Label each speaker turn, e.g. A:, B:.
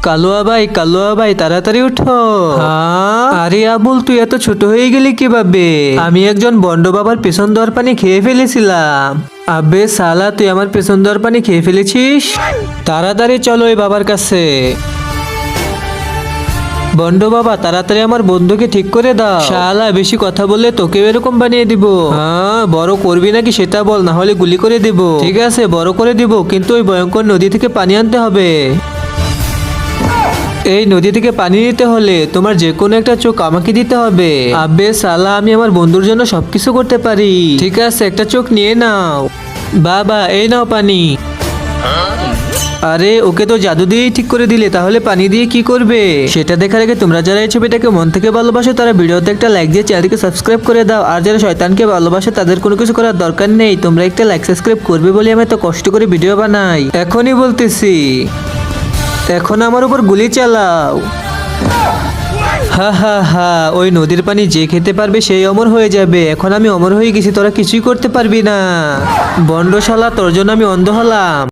A: কালুয়া ভাই তাড়াতাড়ি উঠো। আরে আবুল, তুই এত ছোট হয়ে গেলি কিভাবে? আমি একজন বন্ড বাবার পেছন দেওয়ার পানি খেয়ে ফেলেছিলাম। আবে সালা, তুই আমার পেছন দেওয়ার পানি খেয়ে ফেলেছিস? তাড়াতাড়ি চলো ওই বাবার কাছে। বন্ড বাবা, তাড়াতাড়ি আমার বন্ধুকে ঠিক করে দাও। শালা, বেশি কথা বললে তোকেও এরকম বানিয়ে দিব। হ্যাঁ, বড় করবি নাকি সেটা বল, না হলে গুলি করে দিব। ঠিক আছে, বড় করে দিব, কিন্তু ওই ভয়ঙ্কর নদী থেকে পানি আনতে হবে। এই নদী থেকে পানি নিতে হলে তোমার যে কোনো একটা চোখ আমাকে দিতে হবে। আবে সালা, আমি আমার বন্ধুর জন্য সবকিছু করতে পারি। ঠিক আছে, একটা চোখ নিয়ে নাও। বাবা, এই নাও পানি। আরে, ওকে তো জাদু দিয়েই ঠিক করে দিলে, তাহলে পানি দিয়ে কি করবে সেটা দেখার আগে তোমরা যারা এই ছবিটাকে মন থেকে ভালোবাসো তারা ভিডিওতে একটা লাইক দিয়ে চ্যানেলকে সাবস্ক্রাইব করে দাও। আর যারা শয়তানকে ভালোবাসে তাদের কোনো কিছু করার দরকার নেই, তোমরা একটা লাইক সাবস্ক্রাইব করবে বলে আমি এত কষ্ট করে ভিডিও বানাই। এখনই বলতেছি, এখন আমার উপর গুলি চালাও। হা হা হা, ওই নদীর পানি যে খেতে পারবে সেই অমর হয়ে যাবে। এখন আমি অমর হয়ে গেছি, তোরা কিছুই করতে পারবি না। বন্ডশালা, তোর জন্য আমি অন্ধ হলাম।